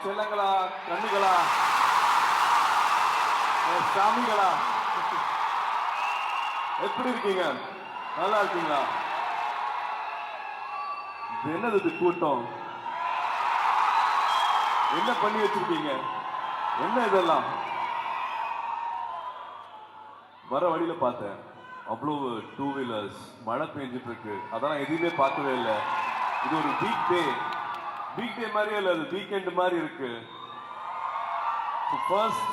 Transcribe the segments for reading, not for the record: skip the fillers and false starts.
செல்லங்களா, கண்ணுகளா, சாமிகளா, எப்படி இருக்கீங்க? நல்லா இருக்கீங்களா? என்னது இது கூட்டம்? என்ன பண்ணி வச்சிருக்கீங்க? என்ன இதெல்லாம்? வர வழியில பார்த்தேன், அவ்வளவு டூ வீலர்ஸ், மழை பெஞ்சிட்டு இருக்கு. அதெல்லாம் எதுவுமே பார்க்கவே இல்லை. இது ஒரு வீக் டே மாதிரியே இல்லை, அது வீக்கெண்ட் மாதிரி இருக்கு. ஃபர்ஸ்ட்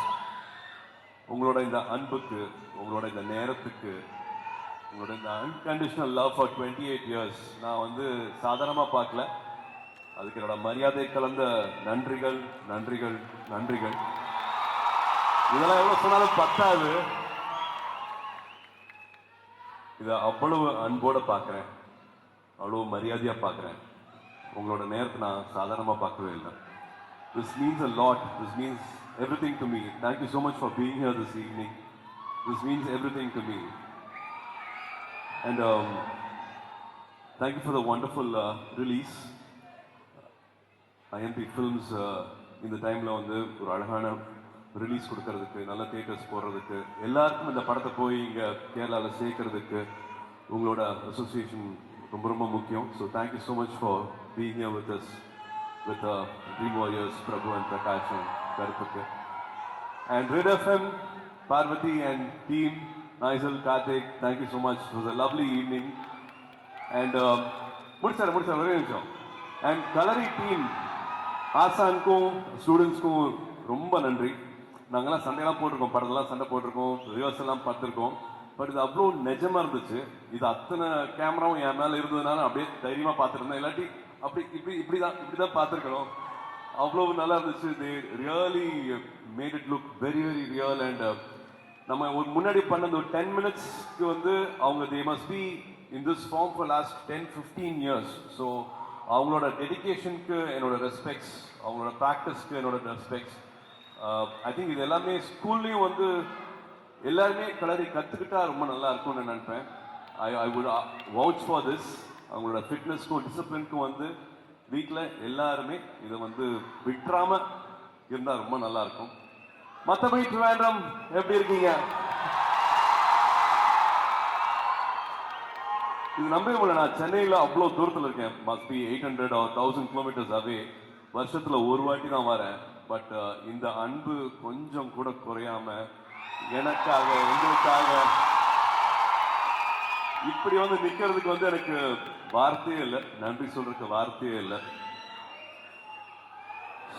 உங்களோட இந்த அன்புக்கு, உங்களோட இந்த நேரத்துக்கு, உங்களோட இந்த அன்கண்டிஷனல் லவ் ஃபார் 28 இயர்ஸ் நான் வந்து சாதாரணமா பார்க்கல. அதுக்கு என்னோட மரியாதை கலந்த நன்றிகள் நன்றிகள் நன்றிகள். இதெல்லாம் எவ்வளவு சொன்னாலும் பத்தாது. இதை அவ்வளவு அன்போட பார்க்குறேன், அவ்வளவு மரியாதையா பார்க்குறேன். உங்களோட நேரத்தை நான் சாதாரணமா பார்க்கவே இல்லை. This means a lot. This means everything to me. Thank you so much for being here this evening. This means everything to me. And thank you for the wonderful release. IMP Films இந்த டைமில் வந்து ஒரு அழகான release கொடுக்கறதுக்கு, நல்ல theatres போடுறதுக்கு, எல்லாருக்கும் இந்த படத்தை போய் இங்கே கேரளாவில் சேர்க்கறதுக்கு உங்களோட அசோசியேஷன் ரொம்ப ரொம்ப முக்கியம். So thank you so much for being here with us, with Dream Warriors, Prabhu and Prakash and Karupukku. And Red FM, Parvati and team, Naisal, Karthik, thank you so much. It was a lovely evening. And and Kalari team, ஆசானுக்கும் ஸ்டூடெண்ட்ஸ்க்கும் ரொம்ப நன்றி. நாங்கள்லாம் சண்டையெல்லாம் போட்டிருக்கோம், படத்தெல்லாம் சண்டை போட்டிருக்கோம், reverse எல்லாம் பார்த்துருக்கோம். பட் இது அவ்வளோ நிஜமாக இருந்துச்சு. இது அத்தனை கேமராவும் என் மேலே இருந்ததுனால அப்படியே தைரியமாக பார்த்துருந்தேன். இல்லாட்டி அப்படி இப்படிதான் பார்த்துருக்கணும். அவ்வளவு நல்லா இருந்துச்சு. They really made it look very very real. And நம்ம ஒரு முன்னாடி பண்ண ஒரு 10 மினிட்ஸ்க்கு வந்து அவங்க they must be in this form for last 10-15 years. So அவங்களோட டெடிக்கேஷனுக்கு என்னோட ரெஸ்பெக்ட்ஸ், அவங்களோட ப்ராக்டிஸ்க்கு என்னோட ரெஸ்பெக்ட்ஸ். ஐ திங்க் இது எல்லாமே ஸ்கூல்லையும் வந்து எல்லாருமே கலரி கற்றுக்கிட்டா ரொம்ப நல்லா இருக்கும்னு நினைப்பேன். I would vouch for this. அவங்களோட ஃபிட்னஸ்க்கும் டிசிப்ளினுக்கும் வந்து வீட்டில் எல்லாருமே இதை வந்து விட்டுறாம இருந்தால் ரொம்ப நல்லா இருக்கும். மற்றபடி ட்ரிவாண்ட்ரம் எப்படி இருக்கீங்க? இது நம்பவே முடியல, நான் சென்னையில் அவ்வளோ தூரத்தில் இருக்கேன். மஸ்ட் பி 800 or 1000 கிலோமீட்டர்ஸ் அவே. வருஷத்தில் ஒரு வாட்டி தான் வரேன். பட் இந்த அன்பு கொஞ்சம் கூட குறையாம எனக்காக, உங்களுக்காக இப்படி வந்து நிக்கிறதுக்கு வந்து எனக்கு வார்த்தையே இல்லை, நன்றி சொல்றதுக்கு வார்த்தையே இல்லை.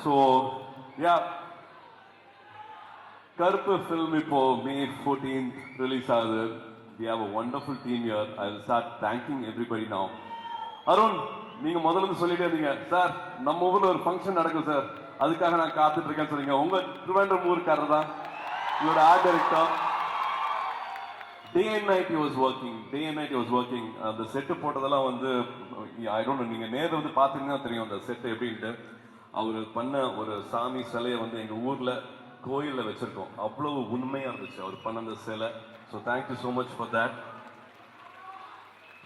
ஸோ யா, கருப்பு ஃபில்ம் இப்போ May 14th ரிலீஸ் ஆகுது. We have a wonderful team here. I will start thanking everybody now. Arun, நீங்க முதல்ல இருந்து சொல்லிட்டே இருந்தீங்க, சார் நம்ம ஊர்ல ஒரு ஃபங்க்ஷன் நடக்கும் சார், அதுக்காக நான் காத்துட்டு இருக்கேன்னு சொன்னீங்க. உங்க திருவண்ணாமலை ஊருக்காரர் தான் உங்களோட art director. Day and night he was working. அந்த செட்டு போட்டதெல்லாம் வந்து ஐ டோன்ட் நோ, நீங்க நேரில் வந்து பார்த்தீங்கன்னா தெரியும் அந்த செட்டு எப்படின்ட்டு. அவர் பண்ண ஒரு சாமி சிலையை வந்து எங்க ஊர்ல கோயிலில் வச்சிருக்கோம். அவ்வளவு உண்மையா இருந்துச்சு அவர் பண்ண அந்த சிலை. So thank you so much for that.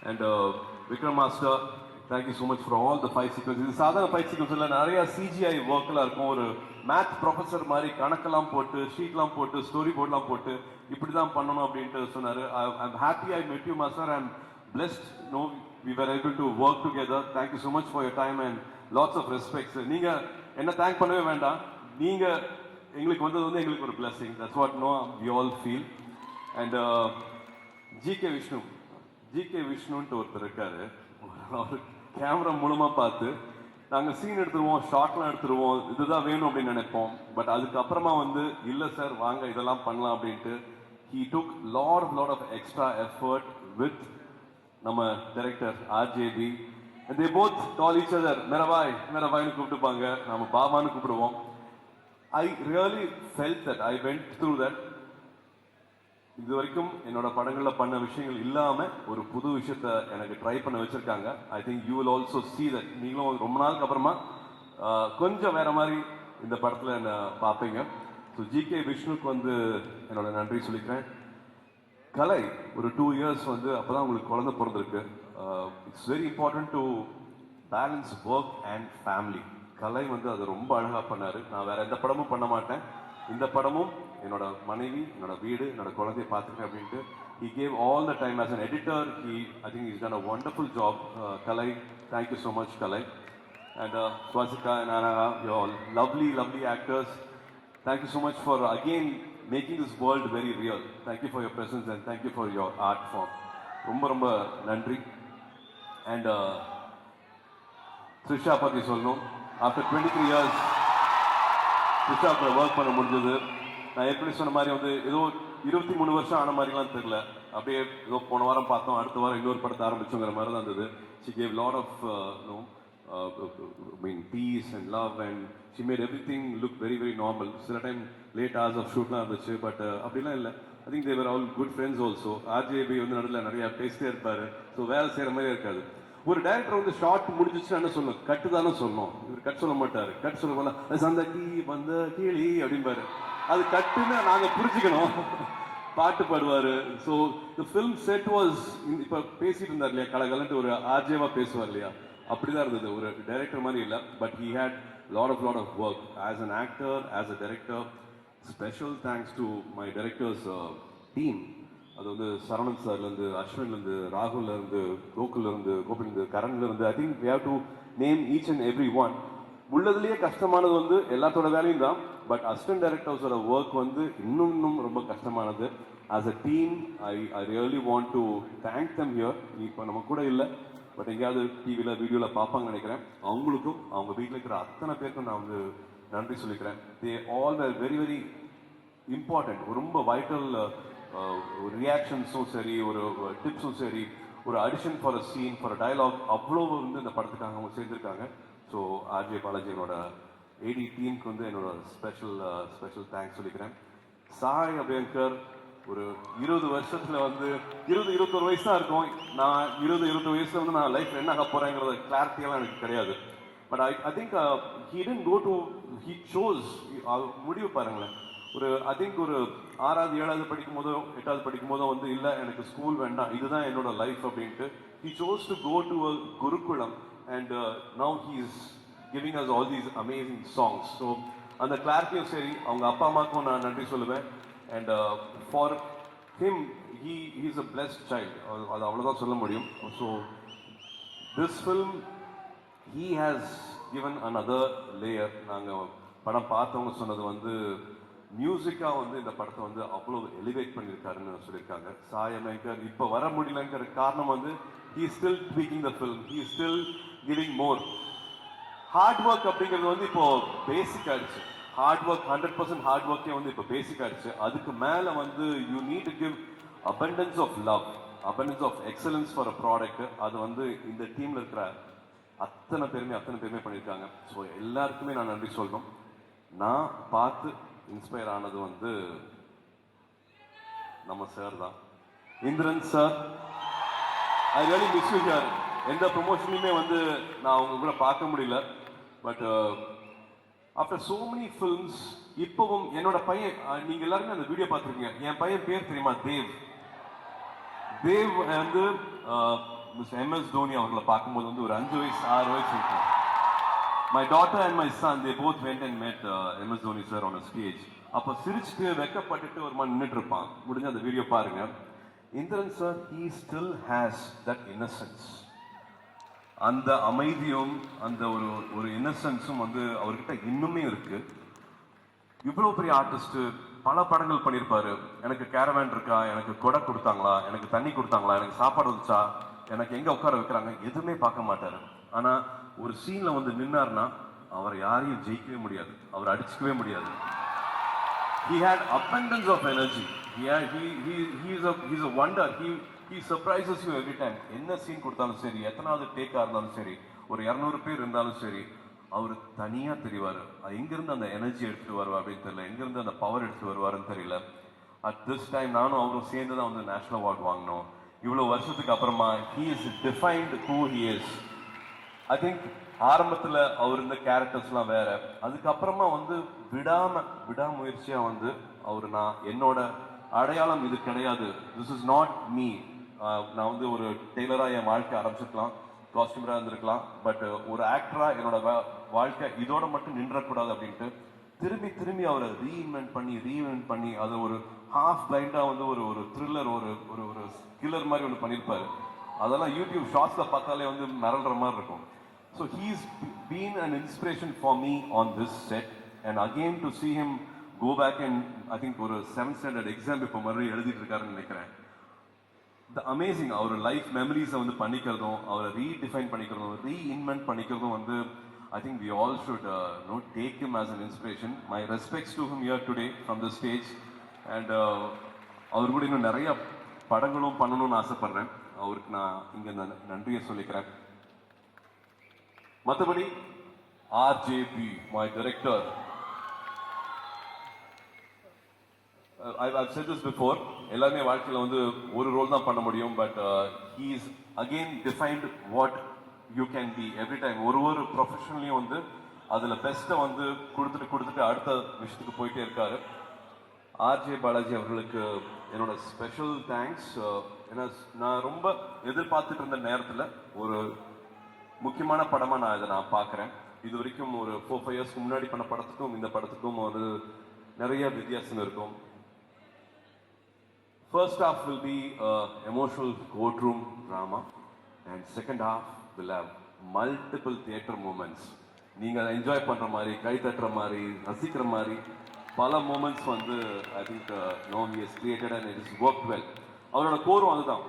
And Vikram master, thank you so much for all the fight sequence. இது சாதாரண ஃபைட் சீக்வன்ஸ் இல்லை, நிறைய சிஜிஐ ஒர்க்கெலாம் இருக்கும். ஒரு மேத் ப்ரொஃபஸர் மாதிரி கணக்கெல்லாம் போட்டு, ஷீட்லாம் போட்டு, ஸ்டோரி போர்ட்லாம் போட்டு இப்படி தான் பண்ணணும் அப்படின்ட்டு சொன்னார். I'm happy I met you master. I'm blessed no we were able to work together. Thank you so much for your time and lots of respects. நீங்கள் என்ன தேங்க் பண்ணவே வேண்டாம், நீங்கள் எங்களுக்கு வந்தது வந்து எங்களுக்கு ஒரு blessing. That's what no we all feel. And GK விஷ்ணுன்ட்டு ஒருத்தர் இருக்காரு. அவர் கேமரா மூலமாக பார்த்து நாங்கள் சீன் எடுத்துருவோம், ஷார்ட்லாம் எடுத்துருவோம், இதுதான் வேணும் அப்படின்னு நினைப்போம். பட் அதுக்கப்புறமா வந்து இல்லை சார் வாங்க இதெல்லாம் பண்ணலாம் அப்படின்ட்டு he took lot of extra effort with நம்ம director RJB. and they both call each other மேரவாய்னு கூப்பிட்டுப்பாங்க, நம்ம பாபான்னு கூப்பிடுவோம். I really felt that, I went through that. இது வரைக்கும் என்னோட படங்களில் பண்ண விஷயங்கள் இல்லாமல் ஒரு புது விஷயத்த எனக்கு ட்ரை பண்ண வச்சிருக்காங்க. I think you will also see that. நீங்களும் ரொம்ப நாளுக்கு அப்புறமா கொஞ்சம் வேற மாதிரி இந்த படத்தில் என்ன பார்ப்பீங்க. ஸோ ஜிகே விஷ்ணுக்கு வந்து என்னோட நன்றி சொல்லிக்கிறேன். கலை ஒரு 2 years வந்து அப்போ தான் உங்களுக்கு குழந்தை பிறந்திருக்கு. It's very important to balance work and family. கலை வந்து அது ரொம்ப அழகாக பண்ணார். நான் வேற எந்த படமும் பண்ண மாட்டேன், இந்த படமும் என்னோட மனைவி, என்னோட வீடு, என்னோட குழந்தைய பார்த்துக்கிறேன் அப்படின்ட்டு he gave all the time as an editor. I think he's done a wonderful job. Kalai, thank you so much, Kalai. And Swastika and Anna, you're all lovely, lovely actors. Thank you so much for again making this world very real. Thank you for your presence and thank you for your art form. ரொம்ப ரொம்ப நன்றி. And Trisha பத்தி சொல்லணும். After 23 years Trisha கூட work பண்ண முடிஞ்சது. நான் ஏற்கனவே சொன்ன மாதிரி வந்து ஏதோ 23 வருஷம் ஆன மாதிரிலாம் தெரியல. அப்படியே ஏதோ போன வாரம் பார்த்தோம், அடுத்த வாரம் இன்னொரு படத்தை ஆரம்பிச்சோங்கிற மாதிரி தான் இருந்தது. She gave lot of peace and love and she made everything look very very normal. சில டைம் லேட் hours of shootலாம் இருந்துச்சு, பட் அப்படிலாம் இல்லை. I think they were all good friends also. RJB வந்து நடுவில் நிறைய பேசிட்டே இருப்பாரு, ஸோ வேலை செய்கிற மாதிரி இருக்காது. ஒரு டைரக்டர் வந்து ஷார்ட் முடிஞ்சிச்சுன்னா என்ன சொல்லணும், கட்டு தானே சொல்லணும். இவர் கட் சொல்ல மாட்டாரு. கட் சொல்ல போல அந்த கீ வந்த கீழி அப்படின்பாரு. அது கட்டுன்னு நாங்கள் புரிஞ்சுக்கணும். பாட்டு பாடுவார். So the film set was, இப்போ பேசிட்டு இருந்தார் இல்லையா, கலகலன்ட்டு ஒரு ஆர்ஜேவா பேசுவார் இல்லையா, அப்படிதான் இருந்தது. ஒரு டைரக்டர் மாதிரி இல்லை, but he had lot of work as an actor, as a director. Special thanks to my directors team. அது வந்து சரவணன் சார்லேருந்து, அஸ்வின்லேருந்து, ராகுல்லேருந்து, கோகுல்லேருந்து, கோபிலேருந்து, கரண்லேருந்து, I think we have to name each and every one. உள்ளதுலேயே கஷ்டமானது வந்து எல்லாத்தோட வேலையும் தான், பட் அசிஸ்டன்ட் டைரக்டர்ஸோட ஒர்க் வந்து இன்னும் ரொம்ப கஷ்டமானது. As a team I really want to thank them here. இப்போ நம்ம கூட இல்லை, பட் எங்கேயாவது டிவியில் வீடியோவில் பார்ப்பாங்கன்னு நினைக்கிறேன். அவங்களுக்கும் அவங்க வீட்டில் இருக்கிற அத்தனை பேருக்கும் நான் வந்து நன்றி சொல்லிக்கிறேன். They all were very very important. ரொம்ப வைட்டல் ஒரு ரியாக்ஷன்ஸும் சரி, ஒரு டிப்ஸும் சரி, ஒரு addition for a scene, for a dialogue, அவ்வளோ வந்து இந்த படத்துக்காக அவங்க சேர்ந்துருக்காங்க. ஸோ ஆர்ஜே பாலாஜி என்னோட ஏடி டீமுக்கு வந்து என்னோட ஸ்பெஷல் தேங்க்ஸ் சொல்லிக்கிறேன். சாய் அபியங்கர் ஒரு 20 வருஷத்தில் வந்து 21 வயசு தான் இருக்கும். நான் 20 வயசுல வந்து நான் லைஃப் என்ன ஆக போகிறேங்கிறத கிளாரிட்டியெல்லாம் எனக்கு கிடையாது. But I think he didn't go to, he chose, முடிவு பாருங்களேன். ஐ திங்க் ஒரு 6வது 7வது படிக்கும் போதோ 8வது படிக்கும் போதோ வந்து இல்லை எனக்கு ஸ்கூல் வேண்டாம், இதுதான் என்னோட லைஃப் அப்படின்ட்டு he chose to go to a gurukulam. And now he is giving us all these amazing songs. So அந்த கிளாரிட்டியும் சரி, அவங்க அப்பா அம்மாவுக்கும் நான் நன்றி சொல்லுவேன். And for him, he is a blessed child. அது அவ்வளோதான் சொல்ல முடியும். So this film, he has given another layer. நாங்கள் படம் பார்த்தவங்க சொன்னது வந்து மியூசிக்காக வந்து இந்த படத்தை வந்து அவ்வளோ எலிவேட் பண்ணியிருக்காருன்னு சொல்லியிருக்காங்க. சாய் அபியங்கர் இப்போ வர முடியலங்கிற காரணம் வந்து he is still tweaking the film, he is still giving more. Hard work அப்படிங்கிறது வந்து இப்போ பேசிக் ஆயிடுச்சு. ஹார்ட் ஒர்க் 100% ஹார்ட் ஒர்க்கே வந்து இப்போ பேசிக் ஆயிடுச்சு. அதுக்கு மேலே வந்து you need to give abundance of love, abundance of excellence for a product. அது வந்து இந்த டீமில் இருக்கிற அத்தனை பேருமே பண்ணியிருக்காங்க. ஸோ எல்லாருக்குமே நான் நன்றி சொல்லணும். நான் பார்த்து இன்ஸ்பயர் ஆனது வந்து நம்ம சார் தான், Indran sir. I really miss you here. எந்த ப்ரொமோஷன்லையுமே வந்து நான் அவங்க கூட பார்க்க முடியல. But after so many films இப்போவும் என்னோட பையன், நீங்க எல்லாருமே அந்த வீடியோ பார்த்துருக்கீங்க. என் பையன் பேர் தெரியுமா? தேவ் வந்து மிஸ்டர் MS தோனி அவர்களை பார்க்கும்போது வந்து ஒரு 5 வயசு 6 வயசு இருக்கும். My daughter and my son, they both went and met MS Dhoni sir on a stage. அப்போ சிரிச்சுட்டு வெக்கப்பட்டுட்டு ஒரு மாதிரி நின்றுட்டு இருப்பான். முடிஞ்ச அந்த வீடியோ பாருங்க. Indran sir, he still has that innocence. அந்த அமைதியும் அந்த ஒரு இன்னசென்ஸும் வந்து அவர்கிட்ட இன்னுமே இருக்கு. இவ்வளோ பெரிய ஆர்டிஸ்ட், பல படங்கள் பண்ணியிருப்பாரு. எனக்கு கேரவேன் இருக்கா, எனக்கு கொடை கொடுத்தாங்களா, எனக்கு தண்ணி கொடுத்தாங்களா, எனக்கு சாப்பாடு வந்துச்சா, எனக்கு எங்கே உட்கார வைக்கிறாங்க, எதுவுமே பார்க்க மாட்டாரு. ஆனால் ஒரு சீன்ல வந்து நின்னார்னா அவர் யாரையும் ஜெயிக்கவே முடியாது, அவர் அடிச்சுக்கவே முடியாது. He had abundance of energy. He's a wonder. He surprises you every time. என்ன சீன் கொடுத்தாலும் சரி, எத்தனாவது டேக்கா இருந்தாலும் சரி, ஒரு 200 பேர் இருந்தாலும் சரி, அவர் தனியா தெரிவாரு. எங்கிருந்து அந்த எனர்ஜி எடுத்துட்டு வருவா அப்படின்னு தெரியல, எங்கிருந்து அந்த பவர் எடுத்துட்டு வருவாருன்னு தெரியல. அட் திஸ் டைம் நானும் அவரும் சேர்ந்து தான் வந்து நேஷனல் அவார்ட் வாங்கினோம். இவ்வளவு வருஷத்துக்கு அப்புறமா he is defined who he is. I think ஆரம்பத்தில் அவர் இருந்த கேரக்டர்ஸ்லாம் வேற, அதுக்கப்புறமா வந்து விடாமுயற்சியா வந்து நான் என்னோட அடையாளம் இது கிடையாது, திஸ் இஸ் நாட் மீ. நான் வந்து ஒரு டெய்லராக என் வாழ்க்கை ஆரம்பிச்சிருக்கலாம், காஸ்டியூமராக இருந்திருக்கலாம். பட் ஒரு ஆக்டராக என்னோட வாழ்க்கை இதோட மட்டும் நின்றக்கூடாது அப்படின்ட்டு திரும்பி திரும்பி அவரை ரீஇன்வென்ட் பண்ணி அதை ஒரு ஹாஃப் பிளைண்டாக வந்து ஒரு ஒரு த்ரில்லர் ஒரு ஒரு ஒரு கில்லர் மாதிரி ஒன்று பண்ணியிருப்பாரு. அதெல்லாம் யூடியூப் ஷார்ட்ஸில் பார்த்தாலே வந்து மிரள்ற மாதிரி இருக்கும். So he's been an inspiration for me on this set. And again to see him go back and I think ஒரு 7th ஸ்டாண்டர்ட் எக்ஸாம் இப்போ மறுபடியும் எழுதிட்டு இருக்காருன்னு நினைக்கிறேன். த அமேசிங் அவர் லைஃப் மெமரிஸை வந்து பண்ணிக்கிறதும் அவரை ரீடிஃபைன் பண்ணிக்கிறதும் ரீஇன்வென்ட் பண்ணிக்கிறதும் வந்து I think we all should take him as an inspiration. My respects to him here today from the stage. And அவர் கூட இன்னும் நிறைய படங்களும் பண்ணணும்னு ஆசைப்படுறேன். அவருக்கு நான் இங்கே நன்றியை சொல்லிக்கிறேன். மற்றபடி RJB my director, I've said this before, எல்லாமே வாழ்க்கையில் வந்து ஒரு ரோல் தான் பண்ண முடியும். But he is again defined what you can be every time. ஒரு ப்ரொஃபஷன்லையும் வந்து அதில் பெஸ்ட்டை வந்து கொடுத்துட்டு அடுத்த விஷயத்துக்கு போயிட்டே இருக்காரு. ஆர்ஜே பாலாஜி அவர்களுக்கு என்னோட ஸ்பெஷல் தேங்க்ஸ். ஏன்னா நான் ரொம்ப எதிர்பார்த்துட்டு இருந்த நேரத்தில் ஒரு முக்கியமான படமாக நான் பார்க்குறேன். இது வரைக்கும் ஒரு 4-5 இயர்ஸ்க்கு முன்னாடி பண்ண படத்துக்கும் இந்த படத்துக்கும் ஒரு நிறைய வித்தியாசம் இருக்கும். First half will be emotional courtroom drama and second half will have multiple theater moments. நீங்க என்ஜாய் பண்ற மாதிரி, கை தட்டுற மாதிரி, ரசிக்கிற மாதிரி பல மூமெண்ட்ஸ் வந்து I think he has created and it has worked well. அவரோட கோரும் அதுதான்.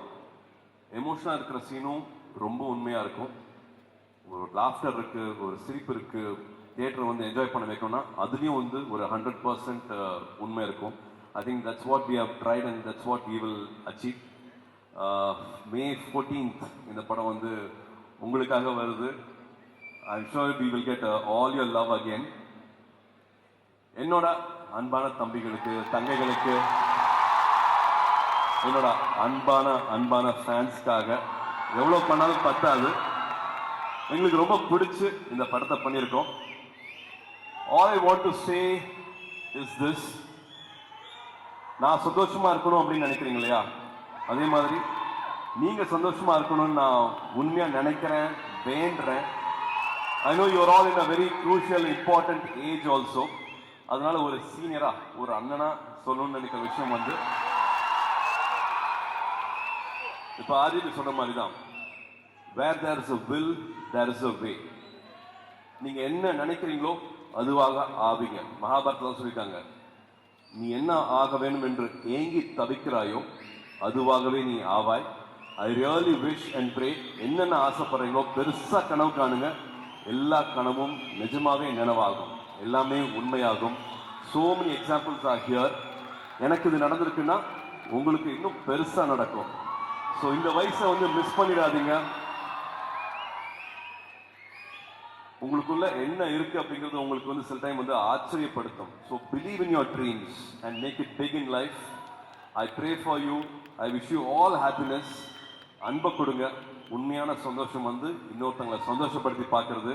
எமோஷனாக இருக்கிற சீனும் ரொம்ப உண்மையாக இருக்கும். ஒரு லாஃப்டர் இருக்கு, ஒரு சிரிப்பு இருக்கு, தியேட்டர் வந்து என்ஜாய் பண்ண வைக்கணும்னா அதுலேயும் வந்து ஒரு 100% உண்மை இருக்கும். I think that's what we have tried and that's what we will achieve. May 14th இந்த படம் வந்து உங்களுக்காக வருது. I'm sure we will get all your love again. என்னோட அன்பான தம்பிகளுக்கு, தங்கைகளுக்கு, என்னோட அன்பான ஃபேன்ஸ்க்காக எவ்வளோ பண்ணாலும் பத்தாது. எங்களுக்கு ரொம்ப பிடிச்சு இந்த படத்தை பண்ணியிருக்கோம். All I want to say is this. நான் சந்தோஷமா இருக்கணும் அப்படின்னு நினைக்கிறீங்க இல்லையா, அதே மாதிரி நீங்க சந்தோஷமா இருக்கணும்னு நான் உண்மையா நினைக்கிறேன், வேண்டுறேன். I know you are all in a very crucial important age also. அதனால ஒரு சீனியரா, ஒரு அண்ணனா சொல்லணும்னு நினைக்கிற விஷயம் வந்து இப்ப ஆதித்ய சொன்ன மாதிரி தான், where there is a will there is a way. நீங்க என்ன நினைக்கிறீங்களோ அதுவாக ஆவீங்க. மகாபாரதம் சொல்லிட்டாங்க, நீ என்ன ஆக வேண்டும் என்று ஏங்கி தவிக்கிறாயோ அதுவாகவே நீ ஆவாய். I really wish and pray, என்னென்ன ஆசைப்படுறீங்களோ பெருசா கனவு காணுங்க. எல்லா கனவும் நிஜமாவே நினைவாகும், எல்லாமே உண்மையாகும். so many examples are here. எனக்கு இது நடந்திருக்குன்னா உங்களுக்கு இன்னும் பெருசா நடக்கும். ஸோ இந்த வயசை வந்து மிஸ் பண்ணிடாதீங்க. உங்களுக்குள்ள என்ன இருக்கு அப்படிங்கிறது உங்களுக்கு வந்து சில டைம் வந்து ஆச்சரியப்படுத்தும். So believe in your dreams and make it big in life. I pray for you. I wish you all happiness. அன்பை கொடுங்க. உண்மையான சந்தோஷம் வந்து இன்னொருத்தங்களை சந்தோஷப்படுத்தி பார்க்கறது.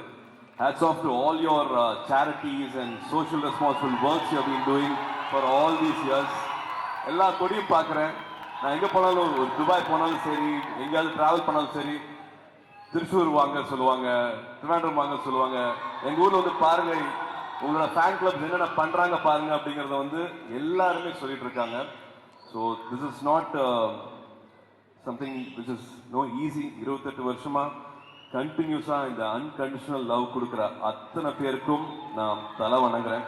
Hats off to all your charities and social responsible works you have been doing for all these years. எல்லா கொடியும் பார்க்குறேன். நான் எங்கே போனாலும், ஒரு துபாய் போனாலும் சரி, எங்கேயாவது ட்ராவல் பண்ணாலும் சரி, திருச்சூர் வாங்க சொல்லுவாங்க, திருவனந்தபுரம் வாங்க சொல்லுவாங்க. எங்கள் ஊரில் வந்து பாருங்க, உங்களோட ஃபேன் கிளப்ஸ் என்னென்ன பண்ணுறாங்க பாருங்க அப்படிங்கிறத வந்து எல்லாருமே சொல்லிட்டு இருக்காங்க. So this is not something which is no easy. 28 வருஷமா கண்டினியூஸாக இந்த அன்கண்டிஷனல் லவ் கொடுக்குற அத்தனை பேருக்கும் நான் தலை வணங்குறேன்.